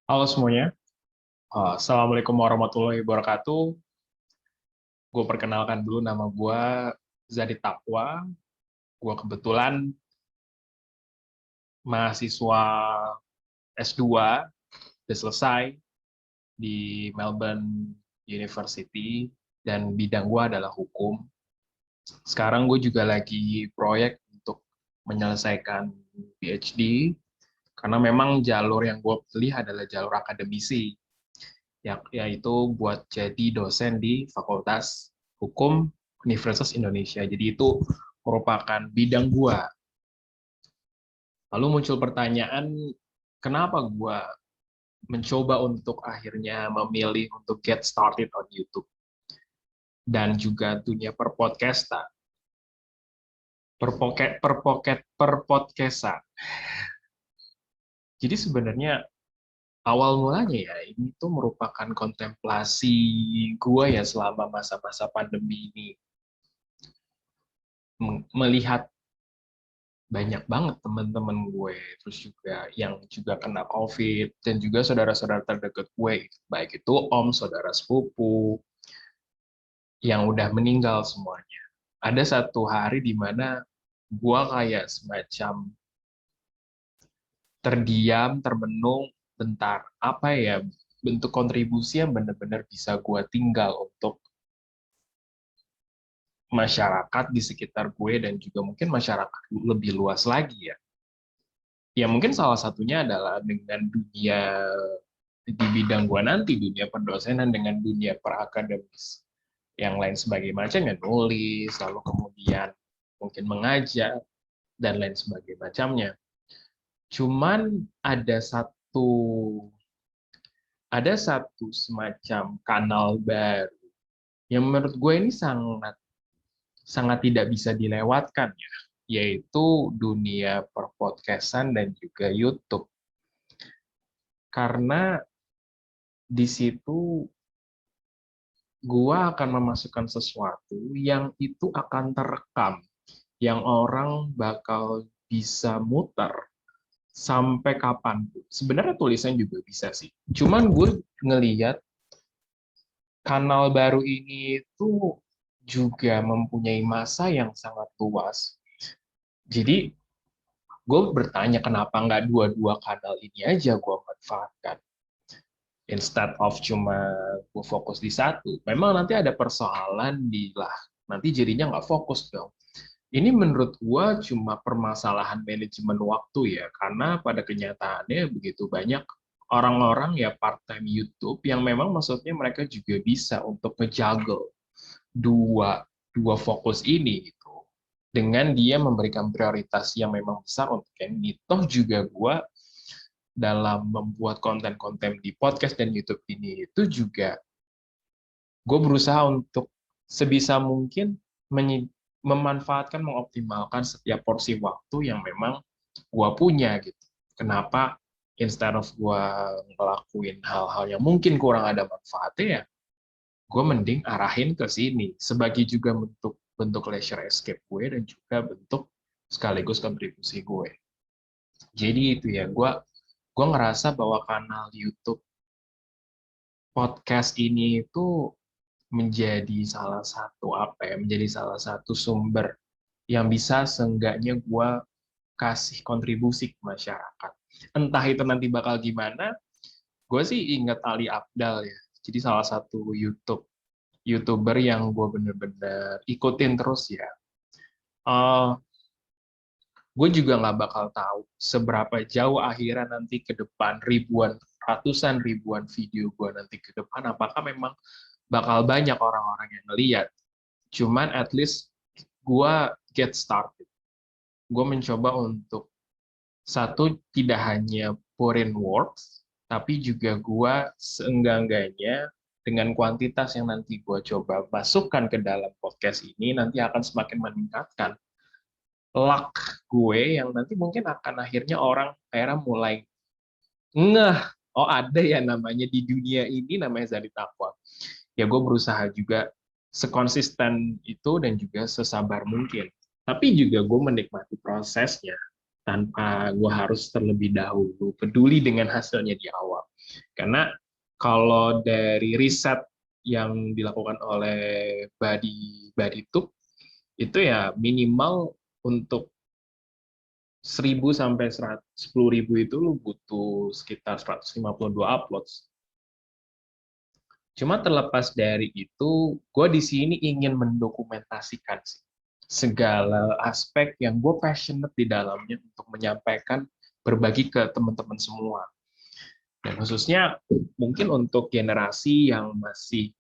Halo semuanya, Assalamualaikum warahmatullahi wabarakatuh. Gue perkenalkan dulu, nama gue Zadi Taqwa. Gue kebetulan mahasiswa S2, udah selesai di Melbourne University, dan bidang gue adalah hukum. Sekarang gue juga lagi proyek untuk menyelesaikan PhD, karena memang jalur yang gue pilih adalah jalur akademisi, yaitu buat jadi dosen di Fakultas Hukum Universitas Indonesia. Jadi itu merupakan bidang gua. Lalu muncul pertanyaan, kenapa gua mencoba untuk akhirnya memilih untuk get started on YouTube dan juga dunia perpodcastan, perpodcastan. Jadi sebenarnya awal mulanya ya ini tuh merupakan kontemplasi gua ya selama masa-masa pandemi ini, melihat banyak banget teman-teman gue, terus juga yang juga kena COVID, dan juga saudara-saudara terdekat gue, baik itu om, saudara sepupu, yang udah meninggal semuanya. Ada satu hari di mana gue kayak semacam terdiam, termenung, bentar, apa ya bentuk kontribusi yang benar-benar bisa gue tinggal untuk masyarakat di sekitar gue, dan juga mungkin masyarakat lebih luas lagi ya. Ya mungkin salah satunya adalah dengan dunia di bidang gua nanti, dunia pendosenan dengan dunia perakademis yang lain sebagai macam, ya nulis, lalu kemudian mungkin mengajar, dan lain sebagai macamnya. Cuman ada satu semacam kanal baru yang menurut gue ini sangat sangat tidak bisa dilewatkan ya, yaitu dunia perpodcastan dan juga YouTube. Karena di situ gua akan memasukkan sesuatu yang itu akan terekam, yang orang bakal bisa muter sampai kapanpun. Sebenarnya tulisan juga bisa sih. Cuman gue ngelihat kanal baru ini itu juga mempunyai masa yang sangat luas. Jadi gue bertanya kenapa nggak dua-dua kanal ini aja gue manfaatkan. Instead of cuma gue fokus di satu, memang nanti ada persoalan di lah, nanti jadinya nggak fokus dong. Ini menurut gue cuma permasalahan manajemen waktu ya, karena pada kenyataannya begitu banyak orang-orang ya part-time YouTube yang memang maksudnya mereka juga bisa untuk ngejuggle dua dua fokus ini gitu. Dengan dia memberikan prioritas yang memang besar untuk yang ini. Toh juga gue dalam membuat konten-konten di podcast dan YouTube ini itu juga gue berusaha untuk sebisa mungkin memanfaatkan, mengoptimalkan setiap porsi waktu yang memang gue punya gitu. Kenapa instead of gue ngelakuin hal-hal yang mungkin kurang ada manfaatnya ya, gue mending arahin ke sini sebagai juga bentuk bentuk leisure escape gue dan juga bentuk sekaligus kontribusi gue. Jadi itu ya, gue ngerasa bahwa kanal YouTube podcast ini itu menjadi salah satu sumber yang bisa seenggaknya gue kasih kontribusi ke masyarakat. Entah itu nanti bakal gimana, gue sih ingat Ali Abdal ya. Jadi salah satu YouTuber yang gue bener-bener ikutin terus ya. Uh, gue juga nggak bakal tahu seberapa jauh akhirnya nanti ke depan, ratusan ribuan video gue nanti ke depan, apakah memang bakal banyak orang-orang yang ngeliat. Cuman at least gue get started. Gue mencoba untuk satu, tidak hanya put in works, tapi juga gue seenggak-enggaknya dengan kuantitas yang nanti gue coba masukkan ke dalam podcast ini, nanti akan semakin meningkatkan luck gue yang nanti mungkin akan akhirnya orang akhirnya mulai ngeh, oh ada ya namanya di dunia ini namanya Zadi Taqwa. Ya gue berusaha juga sekonsisten itu dan juga sesabar mungkin. Tapi juga gue menikmati prosesnya. tanpa gue harus terlebih dahulu peduli dengan hasilnya di awal. Karena kalau dari riset yang dilakukan oleh Badi itu ya minimal untuk 1.000 sampai 10.000 itu lu butuh sekitar 152 uploads. Cuma terlepas dari itu, gue di sini ingin mendokumentasikan sih segala aspek yang gue passionate di dalamnya untuk menyampaikan, berbagi ke teman-teman semua. Dan khususnya mungkin untuk generasi yang masih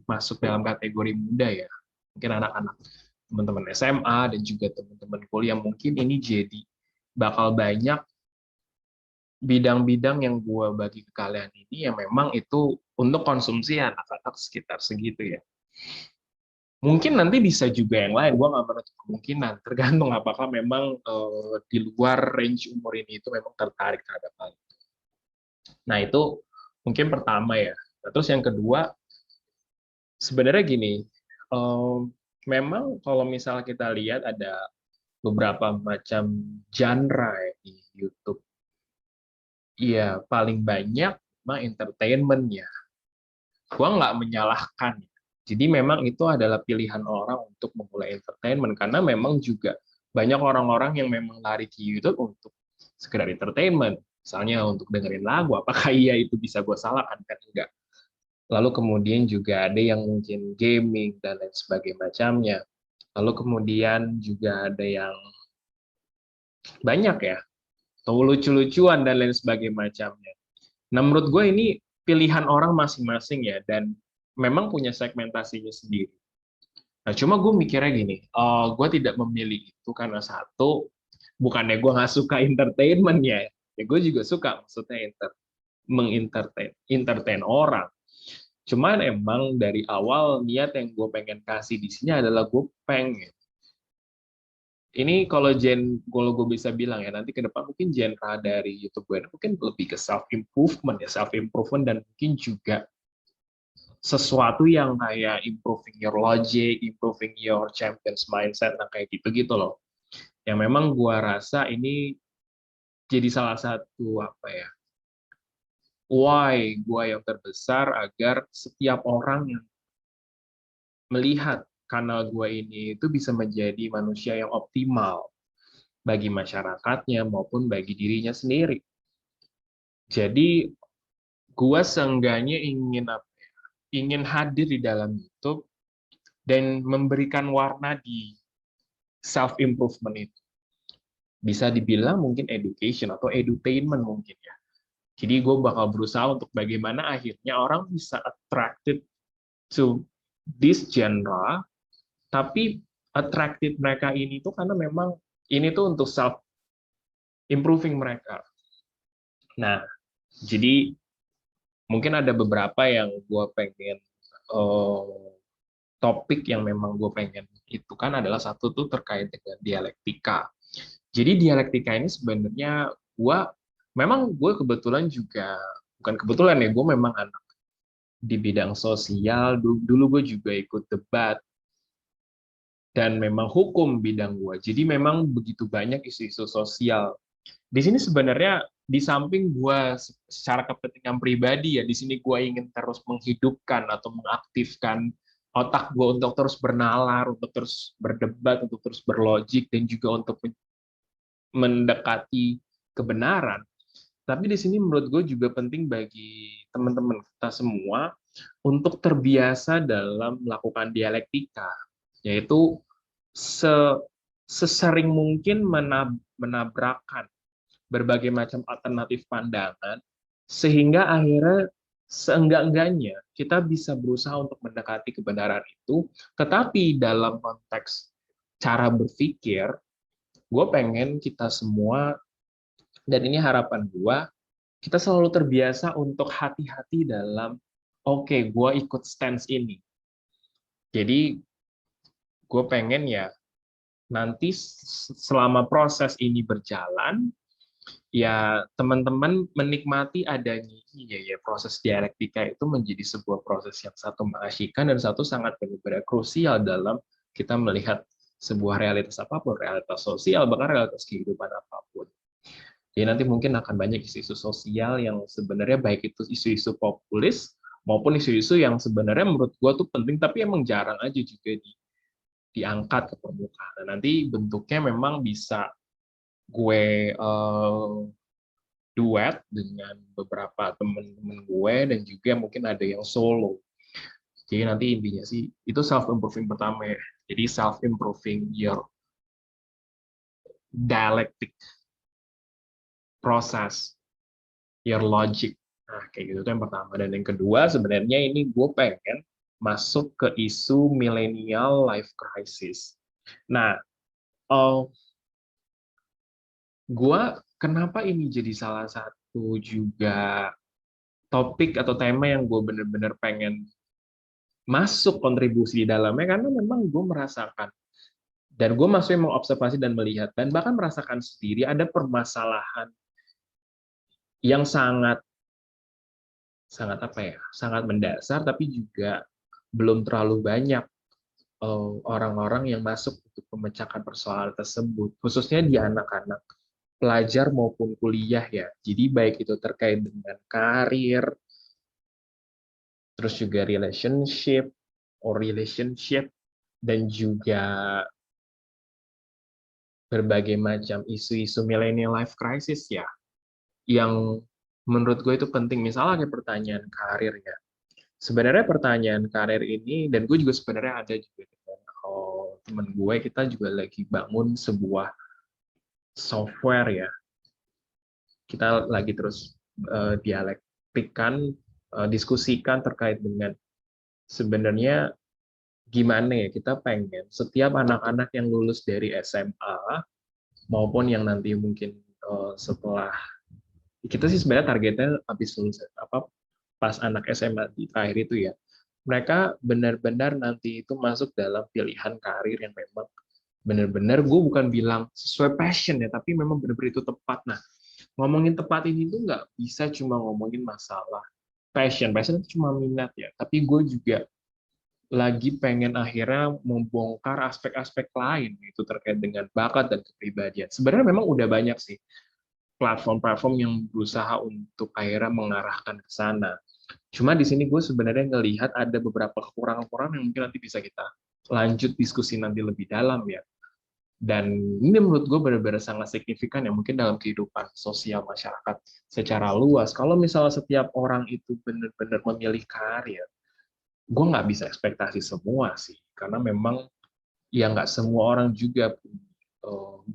masuk dalam kategori muda ya. Mungkin anak-anak, teman-teman SMA dan juga teman-teman kuliah, mungkin ini jadi bakal banyak bidang-bidang yang gue bagi ke kalian ini yang memang itu untuk konsumsi anak-anak sekitar segitu ya. Mungkin nanti bisa juga yang lain, gue nggak menutup kemungkinan, tergantung apakah memang di luar range umur ini itu memang tertarik terhadap hal itu. Nah itu mungkin pertama ya. Nah, terus yang kedua, sebenarnya gini, memang kalau misalnya kita lihat ada beberapa macam genre ya di YouTube. Iya, paling banyak mah entertainment ya. Gua nggak menyalahkan. Jadi memang itu adalah pilihan orang untuk memulai entertainment karena memang juga banyak orang-orang yang memang lari ke YouTube untuk sekedar entertainment. Misalnya untuk dengerin lagu, apakah iya itu bisa gue salahkan? Kan enggak. Lalu kemudian juga ada yang mungkin gaming dan lain sebagainya macamnya. Lalu kemudian juga ada yang banyak ya, atau lucu-lucuan dan lain sebagainya macamnya. Nah, menurut gue ini pilihan orang masing-masing ya, dan memang punya segmentasinya sendiri. Nah, cuma gue mikirnya gini, gue tidak memilih itu karena satu, bukannya gue nggak suka entertainment ya gue juga suka, maksudnya entertain orang. Cuman emang dari awal niat yang gue pengen kasih di sini adalah gue pengen ini kalau gue bisa bilang ya nanti ke depan mungkin genre dari YouTube gue mungkin lebih ke self improvement dan mungkin juga sesuatu yang kayak improving your logic, improving your champions mindset, nah kayak gitu-gitu loh. Yang memang gue rasa ini jadi salah satu apa ya, why gue yang terbesar agar setiap orang yang melihat kanal gue ini itu bisa menjadi manusia yang optimal bagi masyarakatnya maupun bagi dirinya sendiri. Jadi gue seenggaknya ingin hadir di dalam YouTube dan memberikan warna di self improvement itu. Bisa dibilang mungkin education atau edutainment mungkin ya. Jadi gue bakal berusaha untuk bagaimana akhirnya orang bisa attracted to this genre, tapi attracted mereka ini tuh karena memang ini tuh untuk self improving mereka. Nah, jadi mungkin ada beberapa yang gue pengen topik yang memang gue pengen itu kan adalah satu tuh terkait dengan dialektika. Jadi dialektika ini sebenarnya gue kebetulan juga bukan kebetulan ya, gue memang anak di bidang sosial. Dulu gue juga ikut debat dan memang hukum bidang gue. Jadi memang begitu banyak isu-isu sosial. Di sini sebenarnya di samping gue secara kepentingan pribadi ya, di sini gue ingin terus menghidupkan atau mengaktifkan otak gue untuk terus bernalar, untuk terus berdebat, untuk terus berlogik, dan juga untuk mendekati kebenaran. Tapi di sini menurut gue juga penting bagi teman-teman kita semua untuk terbiasa dalam melakukan dialektika, yaitu sesering mungkin menabrakkan berbagai macam alternatif pandangan, sehingga akhirnya seenggak-enggaknya kita bisa berusaha untuk mendekati kebenaran itu, tetapi dalam konteks cara berpikir, gue pengen kita semua, dan ini harapan gue, kita selalu terbiasa untuk hati-hati dalam, oke, gue ikut stance ini. Jadi, gue pengen ya, nanti selama proses ini berjalan, ya teman-teman menikmati adanya ya proses dialektika itu menjadi sebuah proses yang satu mengasyikkan dan satu sangat benar-benar krusial dalam kita melihat sebuah realitas apapun, realitas sosial, bahkan realitas kehidupan apapun. Jadi nanti mungkin akan banyak isu-isu sosial yang sebenarnya baik itu isu-isu populis maupun isu-isu yang sebenarnya menurut gue tuh penting, tapi emang jarang aja juga diangkat ke permukaan. Nah, nanti bentuknya memang bisa gue duet dengan beberapa temen-temen gue dan juga mungkin ada yang solo. Jadi nanti intinya sih itu self improving pertama ya. Jadi self improving your dialectic process, your logic. Nah, kayak gitu tuh yang pertama. Dan yang kedua sebenarnya ini gue pengen masuk ke isu millennial life crisis. Nah, uh, gue kenapa ini jadi salah satu juga topik atau tema yang gue bener-bener pengen masuk kontribusi di dalamnya, karena memang gue merasakan dan gue maksudnya mengobservasi dan melihat dan bahkan merasakan sendiri ada permasalahan yang sangat sangat apa ya, sangat mendasar, tapi juga belum terlalu banyak orang-orang yang masuk untuk memecahkan persoalan tersebut, khususnya di anak-anak pelajar maupun kuliah ya. Jadi baik itu terkait dengan karir, terus juga relationship, dan juga berbagai macam isu-isu millennial life crisis ya, yang menurut gue itu penting. Misalnya kayak pertanyaan karir ya. Sebenarnya pertanyaan karir ini, dan gue juga sebenarnya ada juga dengan temen gue, kita juga lagi bangun sebuah software ya. Kita lagi terus dialektikan, diskusikan terkait dengan sebenarnya gimana ya kita pengen setiap anak-anak yang lulus dari SMA maupun yang nanti mungkin setelah kita sih sebenarnya targetnya habis lulus apa pas anak SMA di terakhir itu ya, mereka benar-benar nanti itu masuk dalam pilihan karir yang memang benar-benar gue bukan bilang sesuai passion ya, tapi memang benar-benar itu tepat. Nah, ngomongin tepat ini tuh nggak bisa cuma ngomongin masalah passion itu cuma minat ya, tapi gue juga lagi pengen akhirnya membongkar aspek-aspek lain itu terkait dengan bakat dan kepribadian. Sebenarnya memang udah banyak sih platform-platform yang berusaha untuk akhirnya mengarahkan ke sana. Cuma di sini gue sebenarnya ngelihat ada beberapa kekurangan-kekurangan yang mungkin nanti bisa kita lanjut diskusi nanti lebih dalam ya. Dan ini menurut gue benar-benar sangat signifikan ya mungkin dalam kehidupan sosial masyarakat secara luas. Kalau misalnya setiap orang itu benar-benar memilih karir, gue nggak bisa ekspektasi semua sih. Karena memang ya nggak semua orang juga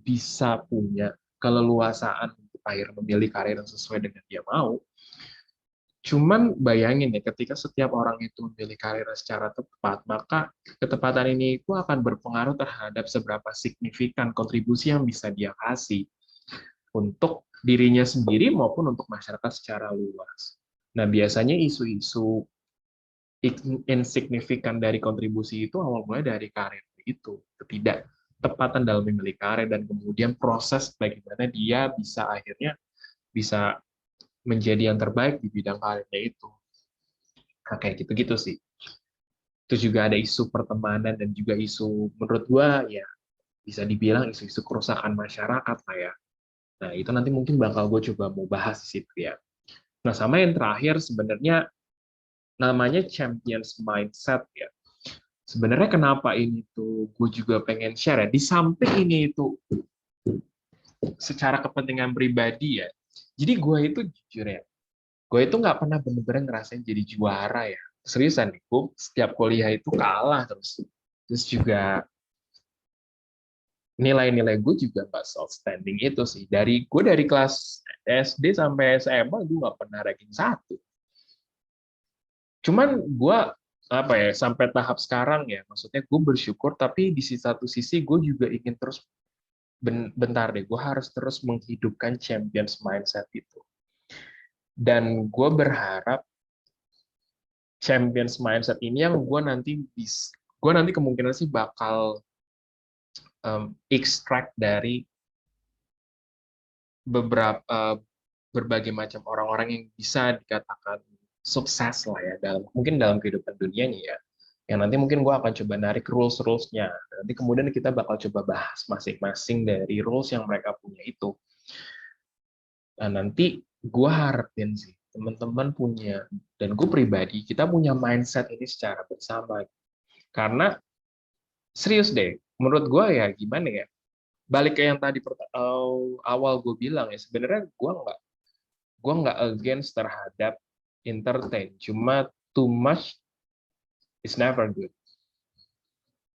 bisa punya keleluasaan untuk akhirnya memilih karir yang sesuai dengan dia mau. Cuman bayangin ya, ketika setiap orang itu memilih karir secara tepat, maka ketepatan ini itu akan berpengaruh terhadap seberapa signifikan kontribusi yang bisa dia kasih untuk dirinya sendiri maupun untuk masyarakat secara luas. Nah, biasanya isu-isu insignifikan dari kontribusi itu awal mulai dari karir itu, ketidaktepatan dalam memilih karir, dan kemudian proses bagaimana dia bisa akhirnya bisa menjadi yang terbaik di bidang karirnya itu. Nah, kayak gitu-gitu sih. Itu juga ada isu pertemanan dan juga isu, menurut gua ya bisa dibilang isu-isu kerusakan masyarakat lah ya. Nah, itu nanti mungkin bakal gue coba mau bahas di situ ya. Nah, sama yang terakhir sebenarnya namanya champions mindset ya. Sebenarnya kenapa ini tuh gue juga pengen share ya. Di samping ini itu secara kepentingan pribadi ya. Jadi gue itu jujur ya, gue itu nggak pernah bener-bener ngerasain jadi juara ya. Seriusan nih, gue setiap kuliah itu kalah terus. Terus juga nilai-nilai gue juga nggak outstanding itu sih. Gue dari kelas SD sampai SMA gue nggak pernah ranking 1. Cuman gue apa ya sampai tahap sekarang ya, maksudnya gue bersyukur, tapi di satu sisi gue juga ingin terus bentar deh, gue harus terus menghidupkan champions mindset itu. Dan gue berharap champions mindset ini yang gue nanti kemungkinan sih bakal extract dari berbagai macam orang-orang yang bisa dikatakan sukses lah ya mungkin dalam kehidupan dunianya ya. yang nanti mungkin gue akan coba narik rules-rules-nya. Nanti kemudian kita bakal coba bahas masing-masing dari rules yang mereka punya itu. Nah, nanti gue harapin sih teman-teman punya, dan gue pribadi, kita punya mindset ini secara bersama. Karena serius deh, menurut gue ya gimana ya, balik ke yang tadi awal gue bilang ya, sebenarnya gue nggak against terhadap entertain, cuma too much is never good.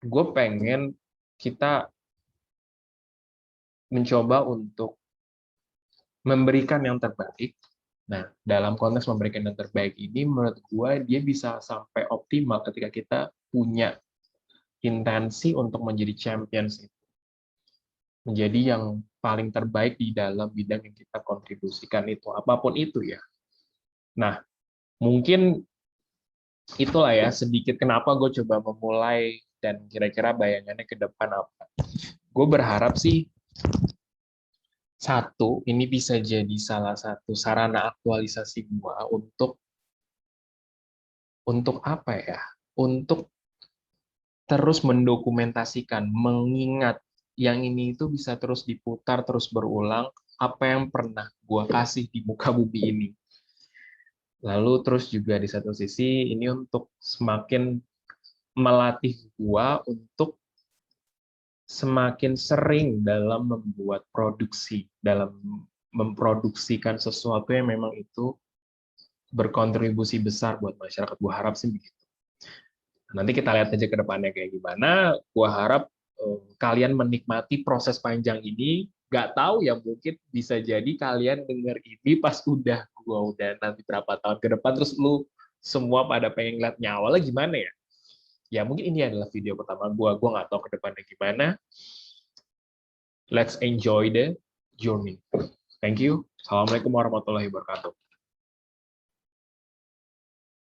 Gue pengen kita mencoba untuk memberikan yang terbaik. Nah, dalam konteks memberikan yang terbaik ini, menurut gue dia bisa sampai optimal ketika kita punya intensi untuk menjadi champions, menjadi yang paling terbaik di dalam bidang yang kita kontribusikan itu, apapun itu ya. Nah, mungkin itulah ya sedikit kenapa gue coba memulai dan kira-kira bayangannya ke depan apa. Gue berharap sih satu, ini bisa jadi salah satu sarana aktualisasi gue untuk apa ya? Untuk terus mendokumentasikan, mengingat yang ini itu bisa terus diputar, terus berulang apa yang pernah gue kasih di muka bumi ini. Lalu terus juga di satu sisi ini untuk semakin melatih gue untuk semakin sering dalam membuat produksi, dalam memproduksikan sesuatu yang memang itu berkontribusi besar buat masyarakat. Gue harap sih begitu. Nanti kita lihat aja ke depannya kayak gimana. Gue harap kalian menikmati proses panjang ini. Gak tahu ya, mungkin bisa jadi kalian denger ini pas gue udah nanti berapa tahun ke depan, terus lu semua pada pengen ngeliat awalnya gimana ya. Ya mungkin ini adalah video pertama gue nggak tahu ke depannya gimana. Let's enjoy the journey. Thank you. Assalamualaikum warahmatullahi wabarakatuh.